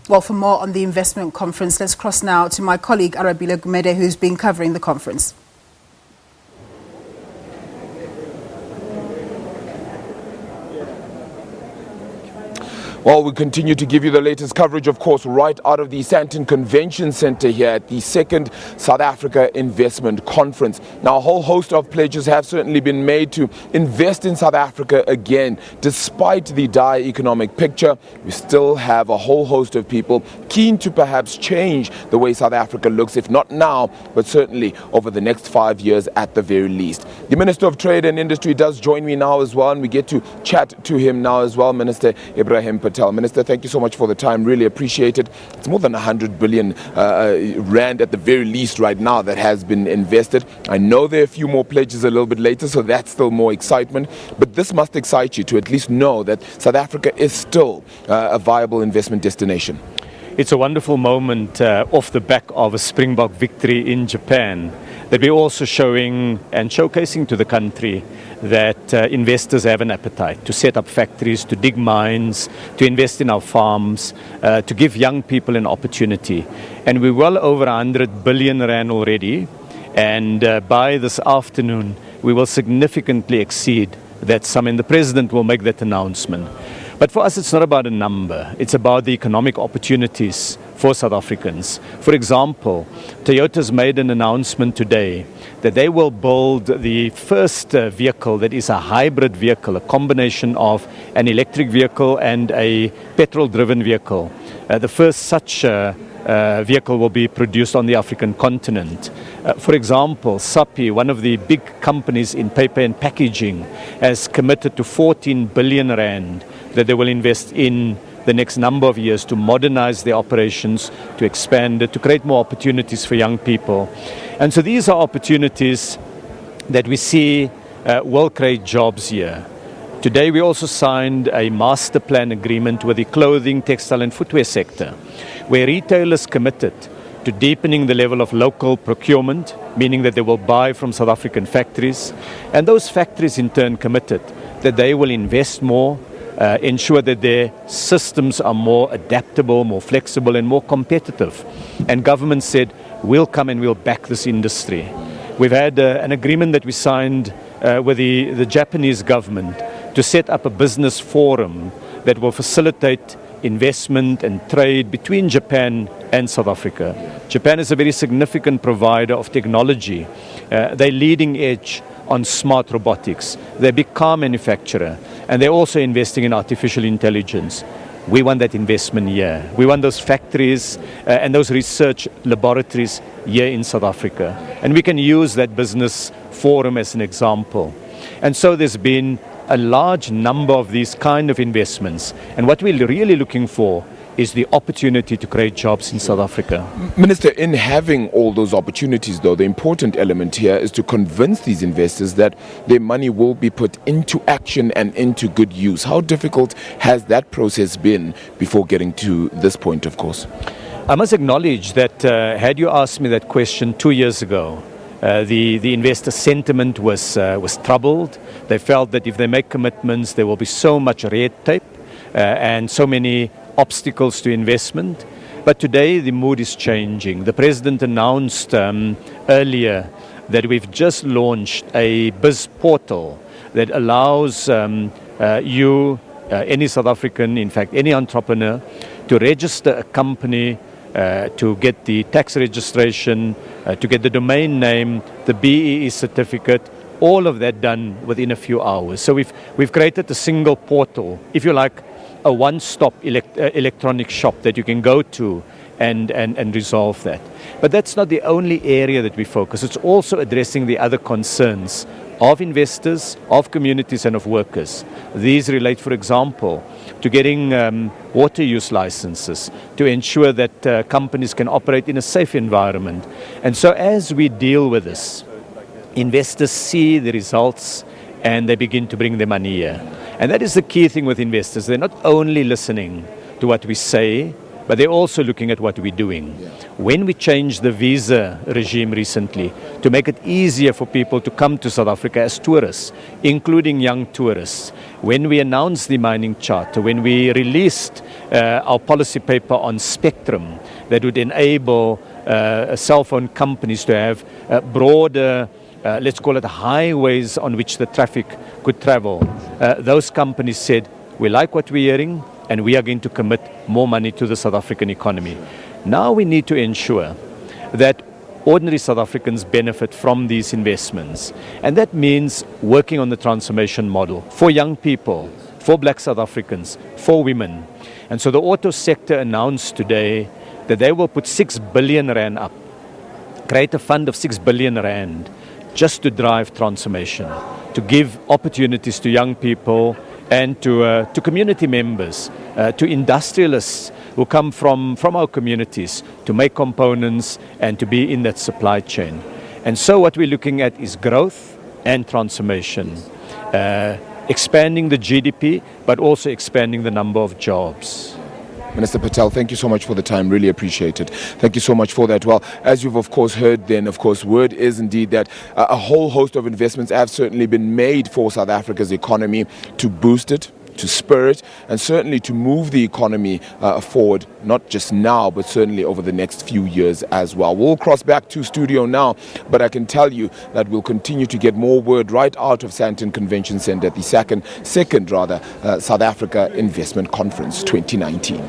Well, for more on the investment conference, let's cross now to my colleague Arabile Gumede, who's been covering the conference. Well, we continue to give you the latest coverage, of course, right out of the Sandton Convention Centre here at the second South Africa Investment Conference. Now, a whole host of pledges have certainly been made to invest in South Africa again. Despite the dire economic picture, we still have a whole host of people keen to perhaps change the way South Africa looks, if not now, but certainly over the next 5 years at the very least. The Minister of Trade and Industry does join me now as well, and we get to chat to him now as well, Minister Ibrahim Patel. Minister, thank you so much for the time. Really appreciate it. It's more than 100 billion rand at the very least right now that has been invested. I know there are a few more pledges a little bit later, so that's still more excitement. But this must excite you to at least know that South Africa is still a viable investment destination. It's a wonderful moment off the back of a Springbok victory in Japan, that we're also showing and showcasing to the country that investors have an appetite to set up factories, to dig mines, to invest in our farms, to give young people an opportunity. And we're well over 100 billion rand already, and by this afternoon we will significantly exceed that sum, and the President will make that announcement. But for us, it's not about a number. It's about the economic opportunities for South Africans. For example, Toyota's made an announcement today that they will build the first vehicle that is a hybrid vehicle, a combination of an electric vehicle and a petrol-driven vehicle. The first such vehicle will be produced on the African continent. For example, SABC, one of the big companies in paper and packaging, has committed to 14 billion rand that they will invest in the next number of years to modernize their operations, to expand it, to create more opportunities for young people. And so these are opportunities that we see will create jobs here. Today we also signed a master plan agreement with the clothing, textile and footwear sector, where retailers committed to deepening the level of local procurement, meaning that they will buy from South African factories. And those factories in turn committed that they will invest more, ensure that their systems are more adaptable, more flexible and more competitive. And government said, we'll come and we'll back this industry. We've had an agreement that we signed with the Japanese government to set up a business forum that will facilitate investment and trade between Japan and South Africa. Japan is a very significant provider of technology. They're leading edge on smart robotics. They're a big car manufacturer, and they're also investing in artificial intelligence. We want that investment here. We want those factories and those research laboratories here in South Africa. And we can use that business forum as an example. And so there's been a large number of these kind of investments. And what we're really looking for is the opportunity to create jobs in South Africa. Minister, in having all those opportunities, though, the important element here is to convince these investors that their money will be put into action and into good use. How difficult has that process been before getting to this point, of course? I must acknowledge that had you asked me that question 2 years ago, the investor sentiment was troubled. They felt that if they make commitments, there will be so much red tape and so many obstacles to investment. But today the mood is changing. The President announced earlier that we've just launched a biz portal that allows any South African, in fact any entrepreneur, to register a company, to get the tax registration, to get the domain name, the BEE certificate, all of that done within a few hours. So we've created a single portal, if you like, a one-stop electronic shop that you can go to and resolve that. But that's not the only area that we focus. It's also addressing the other concerns of investors, of communities and of workers. These relate, for example, to getting water use licenses to ensure that companies can operate in a safe environment. And so as we deal with this, investors see the results and they begin to bring their money here. And that is the key thing with investors. They're not only listening to what we say, but they're also looking at what we're doing. When we changed the visa regime recently to make it easier for people to come to South Africa as tourists, including young tourists, when we announced the mining charter, when we released our policy paper on spectrum that would enable cell phone companies to have broader, let's call it highways on which the traffic could travel. Those companies said, we like what we're hearing and we are going to commit more money to the South African economy. Now we need to ensure that ordinary South Africans benefit from these investments. And that means working on the transformation model for young people, for black South Africans, for women. And so the auto sector announced today that they will put 6 billion rand up, create a fund of 6 billion rand just to drive transformation, to give opportunities to young people and to community members, to industrialists who come from our communities to make components and to be in that supply chain. And so what we're looking at is growth and transformation, expanding the GDP, but also expanding the number of jobs. Minister Patel, thank you so much for the time. Really appreciate it. Thank you so much for that. Well, as you've of course heard then, of course, word is indeed that a whole host of investments have certainly been made for South Africa's economy to boost it, to spur it, and certainly to move the economy forward, not just now, but certainly over the next few years as well. We'll cross back to studio now, but I can tell you that we'll continue to get more word right out of Sandton Convention Centre at the second South Africa Investment Conference 2019.